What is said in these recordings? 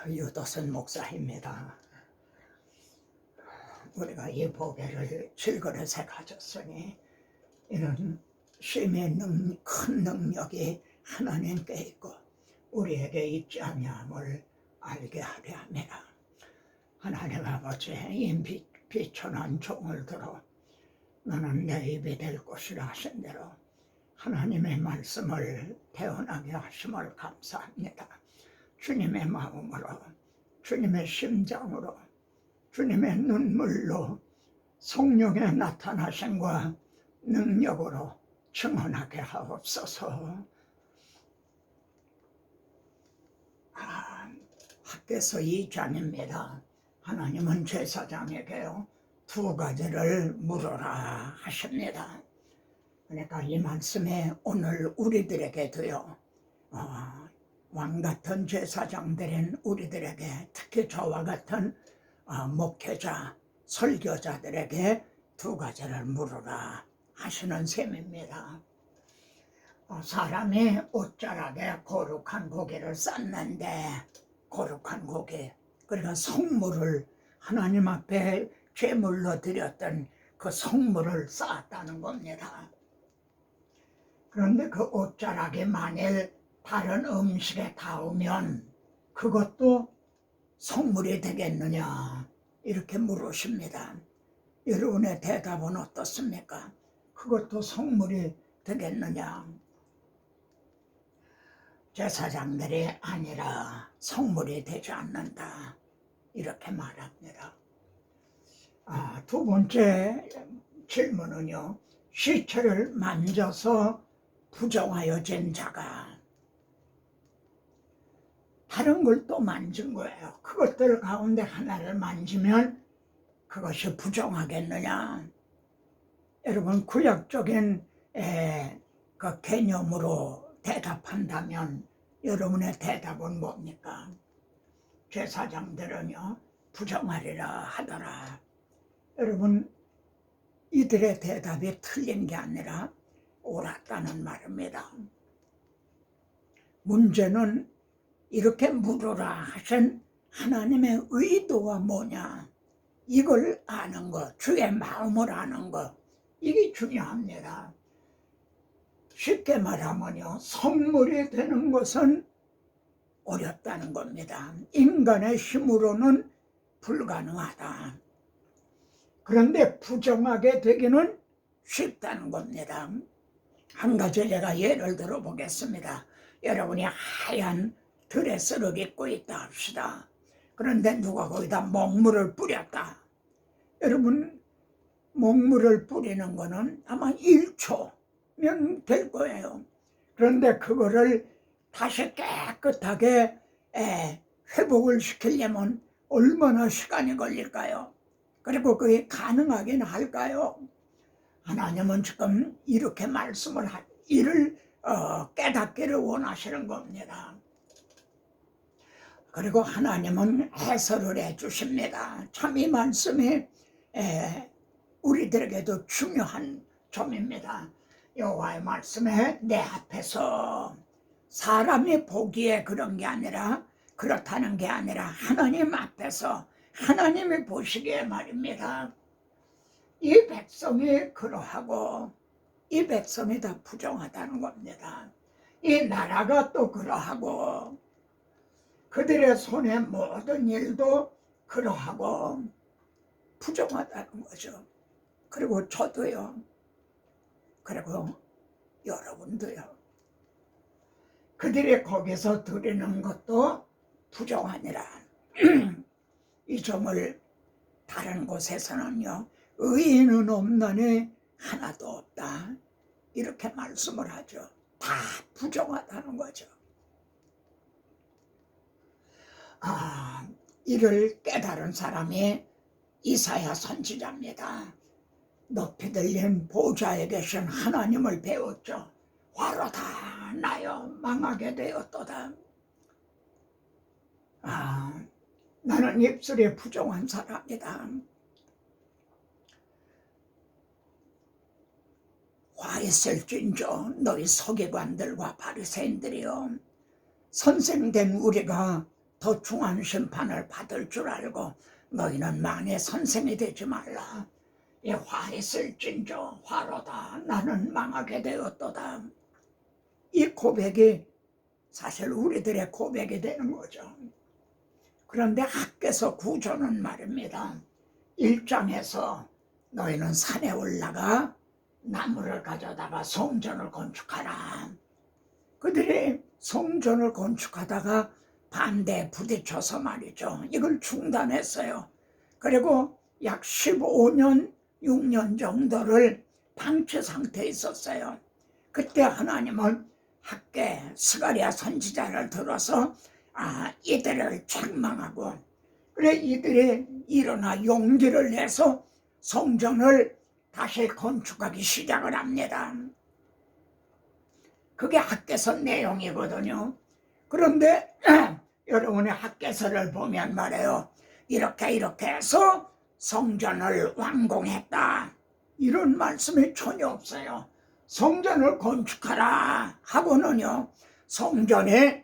유도선 목사입니다. 우리가 이 보배를 질그릇에 가졌으니 이는 쉼의 큰 능력이 하나님께 있고 우리에게 있지 아니함을 알게 하려 함이라. 하나님 아버지, 이 비천한 종을 들어 너는 내 입이 될 것이라 하신 대로 하나님의 말씀을 태어나게 하심을 감사합니다. 주님의 마음으로, 주님의 심장으로, 주님의 눈물로 성령의 나타나심과 능력으로 증언하게 하옵소서. 학개서 2장입니다. 하나님은 제사장에게요 2가지를 물어라 하십니다. 그러니까 이 말씀에 오늘 우리들에게도요 왕같은 제사장들인 우리들에게, 특히 저와 같은 목회자, 설교자들에게 2가지를 물으라 하시는 셈입니다. 사람이 옷자락에 거룩한 고기를 쌓는데, 거룩한 고기, 그러니까 성물을 하나님 앞에 제물로 드렸던 그 성물을 쌓았다는 겁니다. 그런데 그 옷자락이 만일 다른 음식에 닿으면 그것도 성물이 되겠느냐 이렇게 물으십니다. 여러분의 대답은 어떻습니까? 그것도 성물이 되겠느냐? 제사장들이 아니라 성물이 되지 않는다 이렇게 말합니다. 2번째 질문은요, 시체를 만져서 부정하여진 자가 다른 걸 또 만진 거예요. 그것들 가운데 하나를 만지면 그것이 부정하겠느냐? 여러분, 구약적인 그 개념으로 대답한다면 여러분의 대답은 뭡니까? 제사장들은요 부정하리라 하더라. 여러분, 이들의 대답이 틀린 게 아니라 옳았다는 말입니다. 문제는 이렇게 물으라 하신 하나님의 의도가 뭐냐, 이걸 아는 것, 주의 마음을 아는 것, 이게 중요합니다. 쉽게 말하면요, 성물이 되는 것은 어렵다는 겁니다. 인간의 힘으로는 불가능하다. 그런데 부정하게 되기는 쉽다는 겁니다. 한 가지 제가 예를 들어 보겠습니다. 여러분이 하얀 드레스를 입고 있다 합시다. 그런데 누가 거기다 먹물을 뿌렸다. 여러분, 먹물을 뿌리는 거는 아마 1초면 될 거예요. 그런데 그거를 다시 깨끗하게 회복을 시키려면 얼마나 시간이 걸릴까요? 그리고 그게 가능하긴 할까요? 하나님은 지금 이렇게 말씀을 이를 깨닫기를 원하시는 겁니다. 그리고 하나님은 해설을 해주십니다. 참 이 말씀이 우리들에게도 중요한 점입니다. 여호와의 말씀에 내 앞에서 사람이 보기에 그런 게 아니라, 그렇다는 게 아니라 하나님 앞에서 하나님이 보시기에 말입니다. 이 백성이 그러하고 이 백성이 다 부정하다는 겁니다. 이 나라가 또 그러하고 그들의 손의 모든 일도 그러하고 부정하다는 거죠. 그리고 저도요, 그리고 여러분도요, 그들이 거기서 드리는 것도 부정하니라. 이 점을 다른 곳에서는요, 의인은 없나니 하나도 없다 이렇게 말씀을 하죠. 다 부정하다는 거죠. 이를 깨달은 사람이 이사야 선지자입니다. 높이 들린 보좌에 계신 하나님을 배웠죠. 화로다 나여 망하게 되었도다. 나는 입술이 부정한 사람이다. 화 있을진저 너희 서기관들과 바리새인들이여, 선생된 우리가 더 중한 심판을 받을 줄 알고 너희는 만의 선생이 되지 말라. 이 화 있을진저 화로다. 나는 망하게 되었도다. 이 고백이 사실 우리들의 고백이 되는 거죠. 그런데 학개서 9조는 말입니다. 1장에서 너희는 산에 올라가 나무를 가져다가 성전을 건축하라. 그들이 성전을 건축하다가 반대에 부딪혀서 말이죠. 이걸 중단했어요. 그리고 약 15년, 6년 정도를 방치 상태에 있었어요. 그때 하나님은 학개 스가랴 선지자를 들어서 이들을 책망하고, 그래 이들이 일어나 용기를 내서 성전을 다시 건축하기 시작을 합니다. 그게 학개서 내용이거든요. 그런데 여러분의 학개서를 보면 말이에요. 이렇게 해서 성전을 완공했다. 이런 말씀이 전혀 없어요. 성전을 건축하라 하고는요. 성전이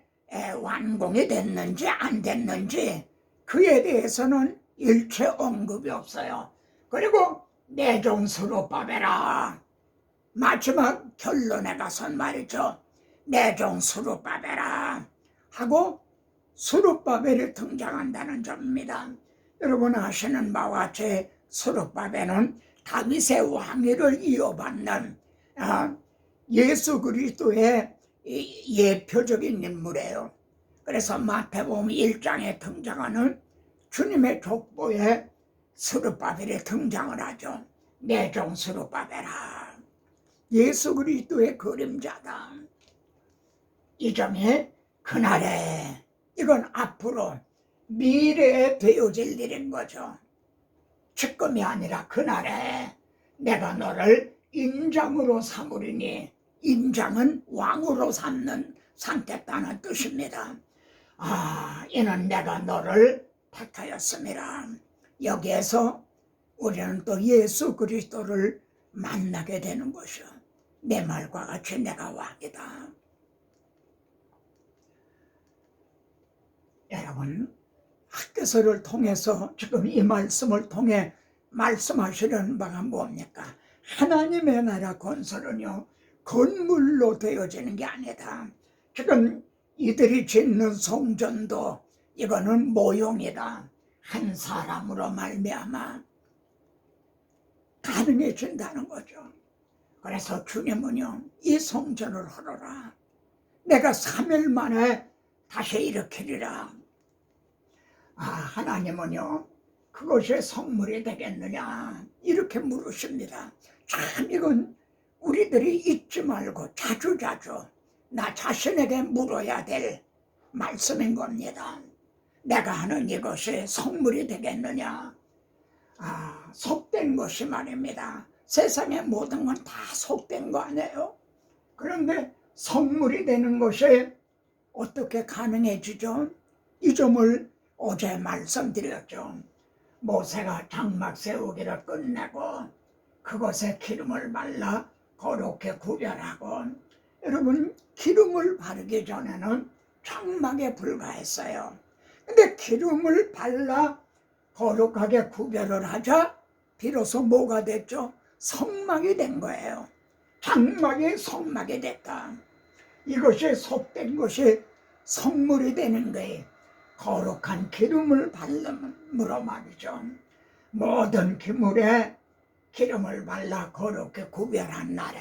완공이 됐는지 안 됐는지 그에 대해서는 일체 언급이 없어요. 그리고 내종스룹바벨아, 마지막 결론에 가선 말이죠. 내종스룹바벨아 하고 스룹바벨이 등장한다는 점입니다. 여러분 아시는 바와 같이 스룹바벨은 다윗의 왕위를 이어받는 예수 그리스도의 예표적인 인물이에요. 그래서 마태복음 1장에 등장하는 주님의 족보에 스룹바벨이 등장을 하죠. 내종 스룹바벨아, 예수 그리스도의 그림자다. 이 점이 그날에, 이건 앞으로 미래에 되어질 일인 거죠. 지금이 아니라 그날에 내가 너를 인장으로 삼으리니, 인장은 왕으로 삼겠다는 뜻입니다. 이는 내가 너를 택하였음이라. 여기에서 우리는 또 예수 그리스도를 만나게 되는 것이요. 내 말과 같이 내가 왕이다. 여러분, 학개서를 통해서 지금 이 말씀을 통해 말씀하시려는 바가 뭡니까? 하나님의 나라 건설은요, 건물로 되어지는 게 아니다. 지금 이들이 짓는 성전도 이거는 모형이다. 한 사람으로 말미암아 가능해진다는 거죠. 그래서 주님은요, 이 성전을 헐어라. 내가 3일 만에 다시 일으키리라. 하나님은요, 그것이 성물이 되겠느냐 이렇게 물으십니다. 참 이건 우리들이 잊지 말고 자주자주 나 자신에게 물어야 될 말씀인 겁니다. 내가 하는 이것이 성물이 되겠느냐. 속된 것이 말입니다. 세상의 모든 건 다 속된 거 아니에요? 그런데 성물이 되는 것이 어떻게 가능해지죠? 이 점을 어제 말씀드렸죠. 모세가 장막 세우기를 끝내고 그것에 기름을 발라 거룩히 구별하고, 여러분 기름을 바르기 전에는 장막에 불과했어요. 근데 기름을 발라 거룩하게 구별을 하자 비로소 뭐가 됐죠? 성막이 된 거예요. 장막이 성막이 됐다. 이것이 속된 것이 성물이 되는 거예요. 거룩한 기름을 바름으로 말이죠. 모든 기물에 기름을 발라 거룩히 구별한 날에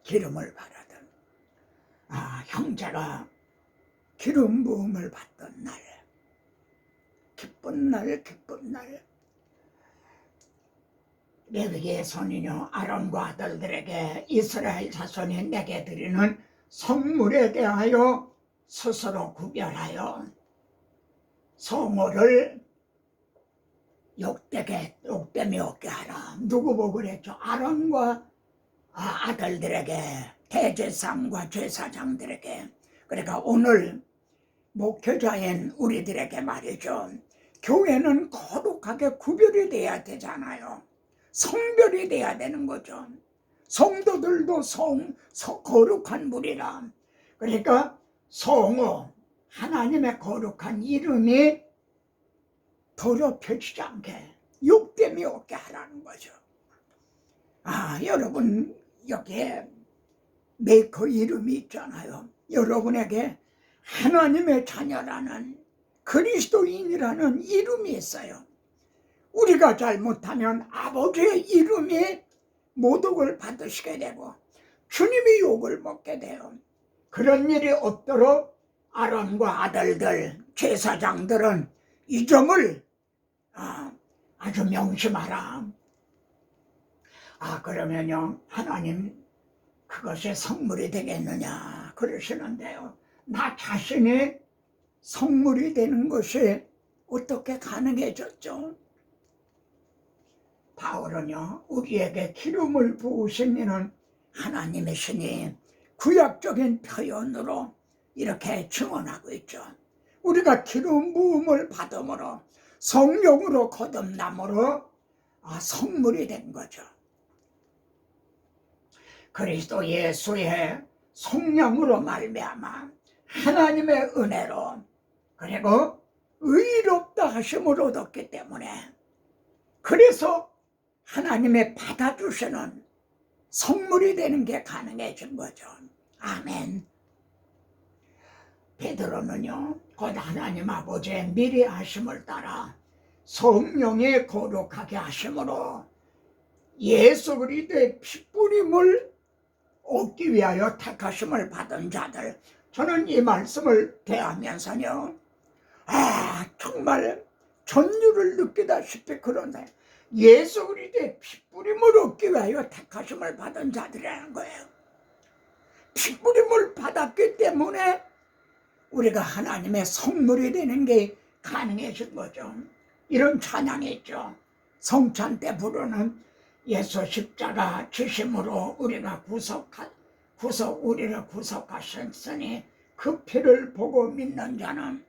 기름을 바르던 형제가 기름 부음을 받던 날, 기쁜 날, 기쁜 날. 레위기의 손이요 아론과 아들들에게 이스라엘 자손이 내게 드리는 성물에 대하여 스스로 구별하여 성호를 욕됨이 없게 하라. 누구 보고 그랬죠? 아론과 아들들에게, 대제사장과 제사장들에게. 그러니까 오늘 목회자인 우리들에게 말이죠. 교회는 거룩하게 구별이 돼야 되잖아요. 성별이 돼야 되는 거죠. 성도들도 거룩한 물이라. 그러니까 성호, 하나님의 거룩한 이름이 더럽혀지지 않게 욕됨이 없게 하라는 거죠. 여러분 여기에 메이커 이름이 있잖아요. 여러분에게 하나님의 자녀라는 그리스도인이라는 이름이 있어요. 우리가 잘못하면 아버지의 이름이 모독을 받으시게 되고 주님이 욕을 먹게 돼요. 그런 일이 없도록 아론과 아들들, 제사장들은 이 점을 아주 명심하라. 그러면요, 하나님 그것이 성물이 되겠느냐 그러시는데요. 나 자신이 성물이 되는 것이 어떻게 가능해졌죠? 바울은요, 우리에게 기름을 부으신 이는 하나님이시니 구약적인 표현으로 이렇게 증언하고 있죠. 우리가 기름 부음을 받음으로 성령으로 거듭남으로 성물이 된 거죠. 그리스도 예수의 성령으로 말미암아 하나님의 은혜로 그리고 의롭다 하심을 얻었기 때문에 그래서 하나님의 받아주시는 성물이 되는 게 가능해진 거죠. 아멘. 베드로는요, 곧 하나님 아버지의 미리 하심을 따라 성령의 거룩하게 하심으로 예수 그리스도의 피뿌림을 얻기 위하여 택하심을 받은 자들, 저는 이 말씀을 대하면서요, 정말 전율을 느끼다시피 그런데 예수 그리스도의 피뿌림을 얻기 위하여 택하심을 받은 자들이라는 거예요. 피뿌림을 받았기 때문에 우리가 하나님의 성물이 되는 게 가능해진 거죠. 이런 찬양이 있죠. 성찬 때 부르는 예수 십자가 지심으로 우리가 우리를 구속하셨으니 그 피를 보고 믿는 자는,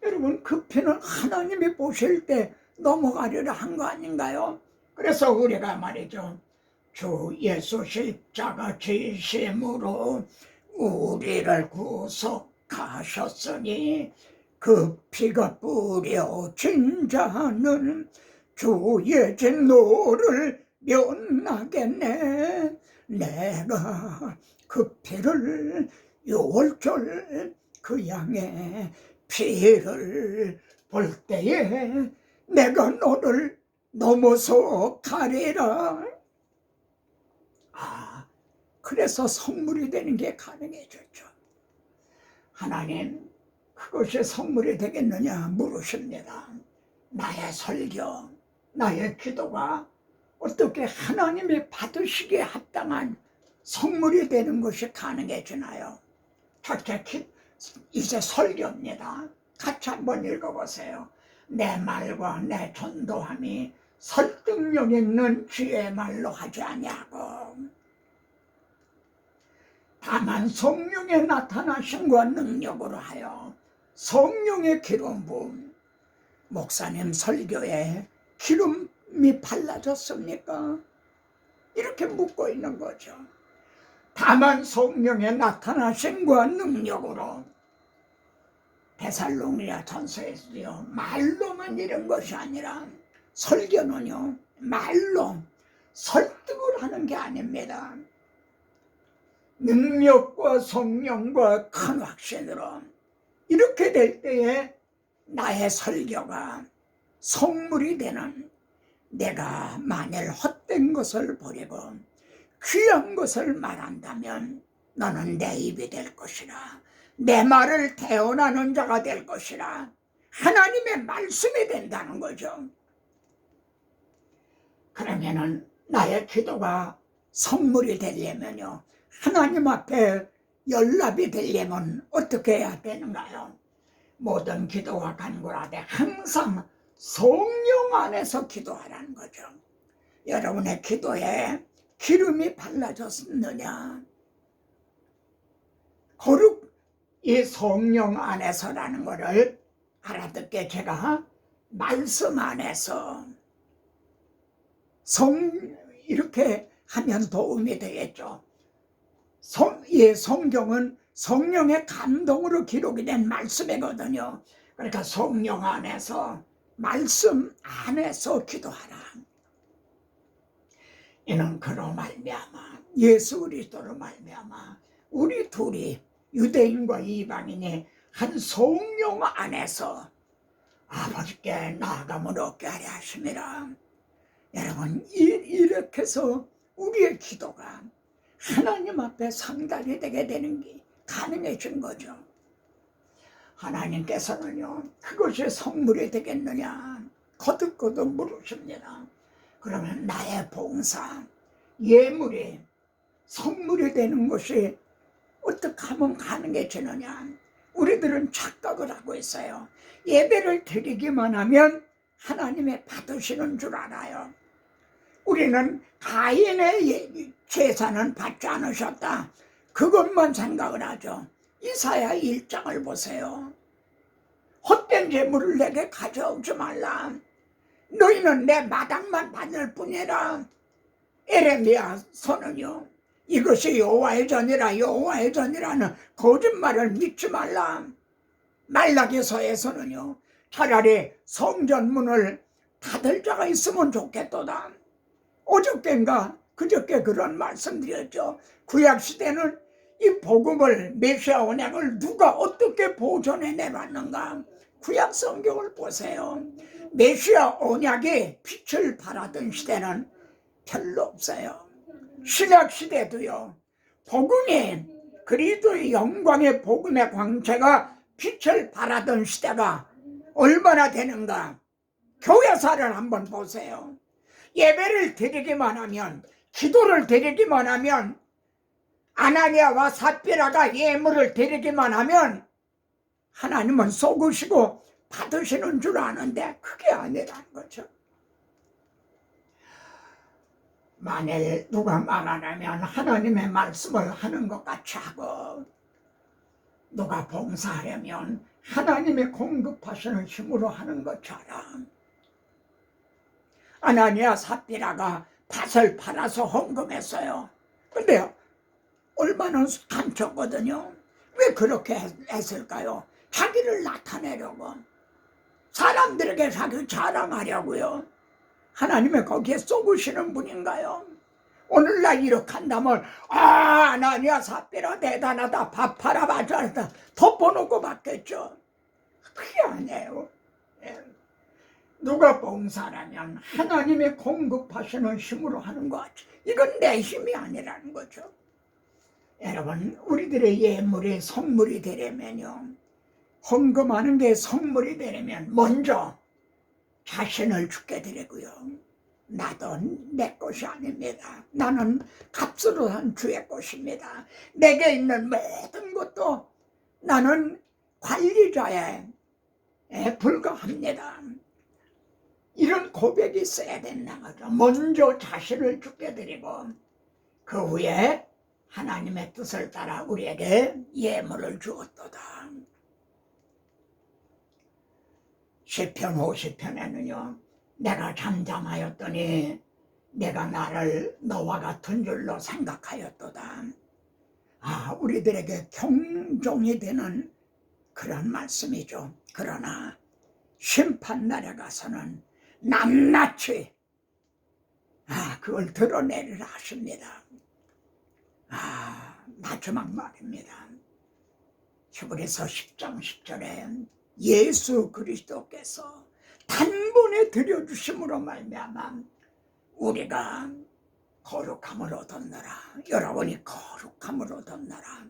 여러분 그 피는 하나님이 보실 때 넘어가리라 한 거 아닌가요? 그래서 우리가 말이죠, 주 예수 십자가 지심으로 우리를 구속하셨으니 그 피가 뿌려진 자는 주의 진노를 면하겠네. 내가 그 피를 6월절 그 양의 피를 볼 때에 내가 너를 넘어서 가리라. 그래서 성물이 되는 게 가능해졌죠. 하나님 그것이 성물이 되겠느냐 물으십니다. 나의 설교, 나의 기도가 어떻게 하나님이 받으시기에 합당한 성물이 되는 것이 가능해지나요? 첫째, 이제 설교입니다. 같이 한번 읽어보세요. 내 말과 내 전도함이 설득력 있는 지혜의 말로 하지 아니하고 다만 성령의 나타나심과 능력으로 하여 성령의 기름 부음. 목사님 설교에 기름이 발라졌습니까? 이렇게 묻고 있는 거죠. 다만 성령의 나타나심과 능력으로. 데살로니가 전서에서요, 말로만 이런 것이 아니라 설교는요, 말로 설득을 하는 게 아닙니다. 능력과 성령과 큰 확신으로 이렇게 될 때에 나의 설교가 성물이 되는, 내가 만일 헛된 것을 버리고 귀한 것을 말한다면 너는 내 입이 될 것이라, 내 말을 대언하는 자가 될 것이라, 하나님의 말씀이 된다는 거죠. 그러면은 나의 기도가 성물이 되려면요, 하나님 앞에 연락이 되려면 어떻게 해야 되는가요? 모든 기도와 간구하되 항상 성령 안에서 기도하라는 거죠. 여러분의 기도에 기름이 발라졌느냐? 거룩 이 성령 안에서라는 것을 알아듣게 제가 말씀 안에서 이렇게 하면 도움이 되겠죠. 이 성경은 성령의 감동으로 기록이 된 말씀이거든요. 그러니까 성령 안에서, 말씀 안에서 기도하라. 이는 그로 말미암아, 예수 그리스도로 말미암아 우리 둘이, 유대인과 이방인이 한 성령 안에서 아버지께 나아감을 얻게 하려 하심이라. 여러분, 이렇게 해서 우리의 기도가 하나님 앞에 상달이 되게 되는 게 가능해진 거죠. 하나님께서는요, 그것이 선물이 되겠느냐 거듭거듭 물으십니다. 그러면 나의 봉사, 예물이 선물이 되는 것이 어떻게 하면 가능해지느냐. 우리들은 착각을 하고 있어요. 예배를 드리기만 하면 하나님의 받으시는 줄 알아요. 우리는 가인의 제사는 받지 않으셨다, 그것만 생각을 하죠. 이사야 1장을 보세요. 헛된 재물을 내게 가져오지 말라. 너희는 내 마당만 받을 뿐이라. 에레미야서는요, 이것이 여호와의 전이라, 여호와의 전이라는 거짓말을 믿지 말라. 말라기서에서는요, 차라리 성전문을 닫을 자가 있으면 좋겠도다. 어저께인가 그저께 그런 말씀드렸죠. 구약시대는 이 복음을, 메시아 언약을 누가 어떻게 보존해 내놨는가. 구약 성경을 보세요. 메시아 언약이 빛을 발하던 시대는 별로 없어요. 신약 시대도요, 복음이, 그리스도의 영광의 복음의 광채가 빛을 발하던 시대가 얼마나 되는가. 교회사를 한번 보세요. 예배를 드리기만 하면, 기도를 드리기만 하면, 아나니아와 삽비라가 예물을 드리기만 하면 하나님은 속으시고 받으시는 줄 아는데 그게 아니라는 거죠. 만일 누가 말 안 하면 하나님의 말씀을 하는 것 같이 하고, 누가 봉사하려면 하나님의 공급하시는 힘으로 하는 것처럼, 아나니아 삽비라가 밭을 팔아서 헌금했어요. 근데 얼마나 감췄거든요. 왜 그렇게 했을까요? 자기를 나타내려고, 사람들에게 자기 자랑하려고요. 하나님의 거기에 쏘으시는 분인가요? 오늘날 이렇게 한다면, 아나니아 삽비라 대단하다, 밥 팔아 맞았다, 덮어놓고 받겠죠. 그게 아니에요. 누가 봉사라면 하나님의 공급하시는 힘으로 하는 것 같지, 이건 내 힘이 아니라는 거죠. 여러분, 우리들의 예물이 선물이 되려면요, 헌금하는 게 선물이 되려면 먼저 자신을 주게 드리고요. 나도 내 것이 아닙니다. 나는 값으로 산 주의 것입니다. 내게 있는 모든 것도 나는 관리자에 불과합니다. 이런 고백이 있어야 된다는 거죠. 먼저 자신을 주게 드리고 그 후에 하나님의 뜻을 따라 우리에게 예물을 주었도다. 시편 50편에는요, 내가 잠잠하였더니 내가 나를 너와 같은 줄로 생각하였도다. 우리들에게 경종이 되는 그런 말씀이죠. 그러나 심판날에 가서는 낱낱이 그걸 드러내리라 하십니다. 마지막 말입니다. 히브리서 10장 10절에 예수 그리스도께서 단번에 드려주심으로 말미암아 우리가 거룩함을 얻었노라. 여러분이 거룩함을 얻었노라.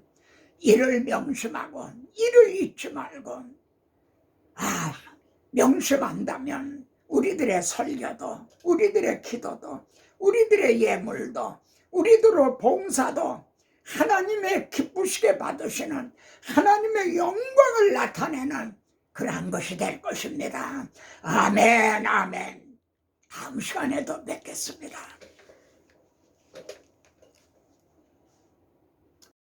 이를 명심하고 이를 잊지 말고, 명심한다면 우리들의 설교도, 우리들의 기도도, 우리들의 예물도, 우리들의 봉사도 하나님의 기쁘시게 받으시는, 하나님의 영광을 나타내는 그러한 것이 될 것입니다. 아멘, 아멘. 다음 시간에도 뵙겠습니다.